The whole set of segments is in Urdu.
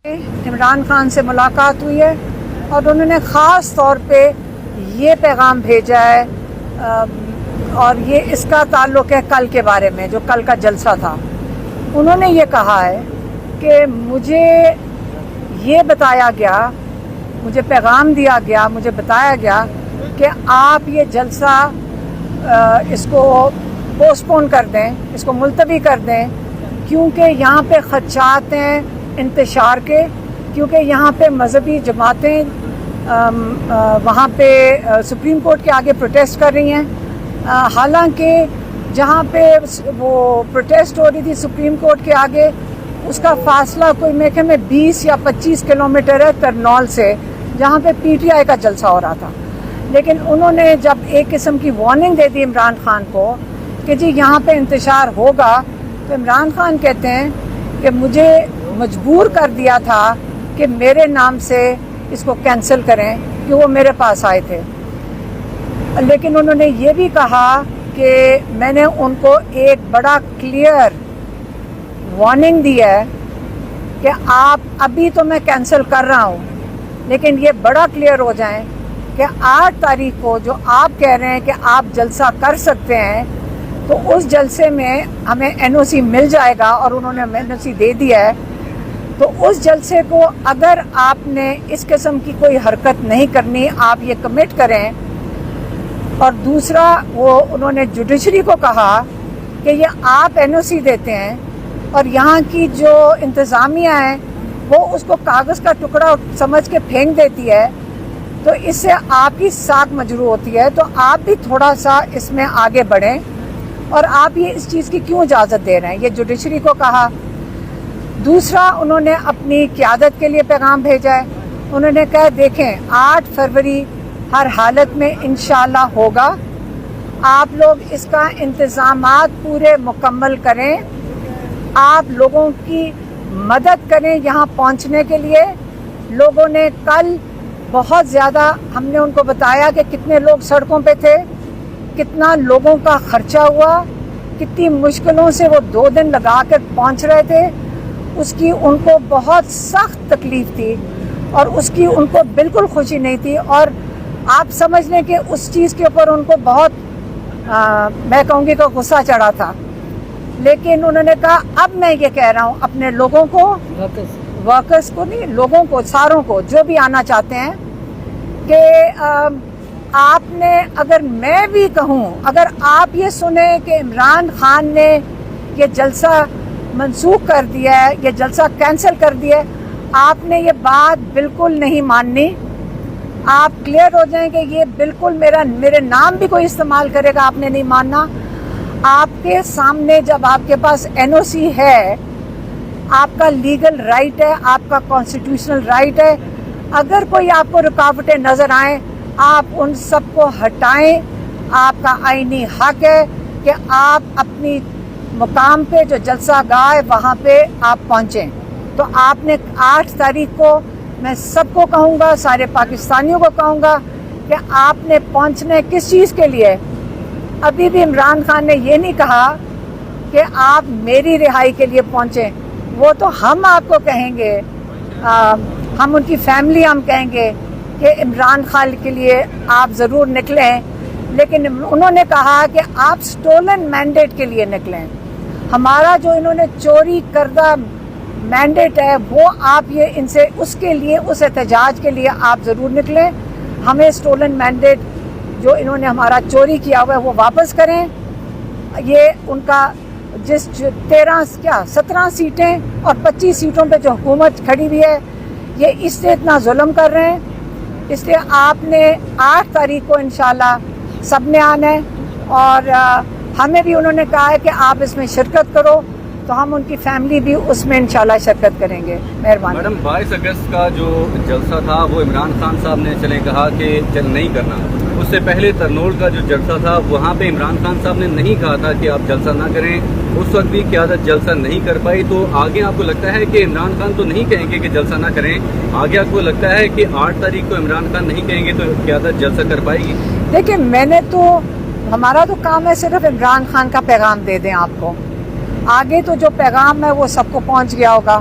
عمران خان سے ملاقات ہوئی ہے اور انہوں نے خاص طور پہ یہ پیغام بھیجا ہے اور یہ اس کا تعلق ہے کل کے بارے میں، جو کل کا جلسہ تھا۔ انہوں نے یہ کہا ہے کہ مجھے یہ بتایا گیا، مجھے پیغام دیا گیا، مجھے بتایا گیا کہ آپ یہ جلسہ اس کو پوسٹ پون کر دیں، اس کو ملتوی کر دیں، کیونکہ یہاں پہ خدشات ہیں انتشار کے، کیونکہ یہاں پہ مذہبی جماعتیں وہاں پہ سپریم کورٹ کے آگے پروٹیسٹ کر رہی ہیں، حالانکہ جہاں پہ وہ پروٹیسٹ ہو رہی تھی سپریم کورٹ کے آگے، اس کا فاصلہ کوئی میرے خیال میں 20 یا 25 کلومیٹر ہے ترنول سے، جہاں پہ پی ٹی آئی کا جلسہ ہو رہا تھا۔ لیکن انہوں نے جب ایک قسم کی وارننگ دے دی عمران خان کو کہ جی یہاں پہ انتشار ہوگا، تو عمران خان کہتے ہیں کہ مجھے مجبور کر دیا تھا کہ میرے نام سے اس کو کینسل کریں، کہ وہ میرے پاس آئے تھے۔ لیکن انہوں نے یہ بھی کہا کہ میں نے ان کو ایک بڑا کلیئر وارننگ دی ہے کہ آپ ابھی تو میں کینسل کر رہا ہوں، لیکن یہ بڑا کلیئر ہو جائیں کہ 8 تاریخ کو جو آپ کہہ رہے ہیں کہ آپ جلسہ کر سکتے ہیں، تو اس جلسے میں ہمیں این او سی مل جائے گا، اور انہوں نے این او سی دے دیا ہے۔ تو اس جلسے کو اگر آپ نے اس قسم کی کوئی حرکت نہیں کرنی، آپ یہ کمٹ کریں۔ اور دوسرا وہ انہوں نے جوڈیشری کو کہا کہ یہ آپ این او سی دیتے ہیں اور یہاں کی جو انتظامیہ ہے وہ اس کو کاغذ کا ٹکڑا سمجھ کے پھینک دیتی ہے، تو اس سے آپ کی ساکھ مجروح ہوتی ہے، تو آپ بھی تھوڑا سا اس میں آگے بڑھیں، اور آپ یہ اس چیز کی کیوں اجازت دے رہے ہیں، یہ جوڈیشری کو کہا۔ دوسرا انہوں نے اپنی قیادت کے لیے پیغام بھیجا ہے، انہوں نے کہا دیکھیں 8 فروری ہر حالت میں انشاءاللہ ہوگا، آپ لوگ اس کا انتظامات پورے مکمل کریں، آپ لوگوں کی مدد کریں یہاں پہنچنے کے لیے۔ لوگوں نے کل بہت زیادہ، ہم نے ان کو بتایا کہ کتنے لوگ سڑکوں پہ تھے، کتنا لوگوں کا خرچہ ہوا، کتنی مشکلوں سے وہ 2 دن لگا کر پہنچ رہے تھے، اس کی ان کو بہت سخت تکلیف تھی اور اس کی ان کو بالکل خوشی نہیں تھی، اور آپ سمجھ لیں کہ اس چیز کے اوپر ان کو بہت میں کہوں گی کہ غصہ چڑھا تھا۔ لیکن انہوں نے کہا اب میں یہ کہہ رہا ہوں اپنے لوگوں کو، ورکرز کو نہیں، لوگوں کو، ساروں کو جو بھی آنا چاہتے ہیں، کہ آپ نے، اگر میں بھی کہوں، اگر آپ یہ سنیں کہ عمران خان نے یہ جلسہ منسوخ کر دیا ہے، یہ جلسہ کینسل کر دیا ہے، آپ نے یہ بات بالکل نہیں ماننی۔ آپ کلیئر ہو جائیں کہ یہ بالکل میرے نام بھی کوئی استعمال کرے گا، آپ نے نہیں ماننا۔ آپ کے سامنے جب آپ کے پاس این او سی ہے، آپ کا لیگل رائٹ ہے، آپ کا کانسٹیٹیوشنل رائٹ ہے، اگر کوئی آپ کو رکاوٹیں نظر آئیں، آپ ان سب کو ہٹائیں۔ آپ کا آئینی حق ہے کہ آپ اپنی مقام پہ جو جلسہ گاہ ہے وہاں پہ آپ پہنچیں۔ تو آپ نے 8 تاریخ کو، میں سب کو کہوں گا، سارے پاکستانیوں کو کہوں گا کہ آپ نے پہنچنا ہے کس چیز کے لیے۔ ابھی بھی عمران خان نے یہ نہیں کہا کہ آپ میری رہائی کے لیے پہنچیں، وہ تو ہم آپ کو کہیں گے، ہم ان کی فیملی ہم کہیں گے کہ عمران خان کے لیے آپ ضرور نکلیں، لیکن انہوں نے کہا کہ آپ سٹولن مینڈیٹ کے لیے نکلیں۔ ہمارا جو انہوں نے چوری کردہ مینڈیٹ ہے، وہ آپ یہ ان سے اس کے لیے، اس احتجاج کے لیے آپ ضرور نکلیں۔ ہمیں سٹولن مینڈیٹ جو انہوں نے ہمارا چوری کیا ہوا ہے وہ واپس کریں۔ یہ ان کا جس 17 سیٹیں اور 25 سیٹوں پہ جو حکومت کھڑی ہوئی ہے، یہ اس سے اتنا ظلم کر رہے ہیں، اس لیے آپ نے 8 تاریخ کو انشاءاللہ سب نے آنا ہے، اور ہمیں بھی انہوں نے کہا ہے کہ آپ اس میں شرکت کرو، تو ہم ان کی فیملی بھی اس میں انشاءاللہ شرکت کریں گے۔ مہربانی۔ میڈم 22 اگست کا جو جلسہ تھا وہ عمران خان صاحب نے کہا کہ نہیں کرنا، اس سے پہلے ترنول کا جو جلسہ تھا وہاں پہ عمران خان صاحب نے نہیں کہا تھا کہ آپ جلسہ نہ کریں، اس وقت بھی قیادت جلسہ نہیں کر پائی، تو آگے آپ کو لگتا ہے کہ عمران خان تو نہیں کہیں گے کہ جلسہ نہ کریں، آگے آپ کو لگتا ہے کہ 8 تاریخ کو عمران خان نہیں کہیں گے تو قیادت جلسہ کر پائے گی؟ دیکھیں، ہمارا تو کام ہے صرف عمران خان کا پیغام دے دیں آپ کو، آگے تو جو پیغام ہے وہ سب کو پہنچ گیا ہوگا،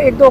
1-2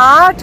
8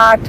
8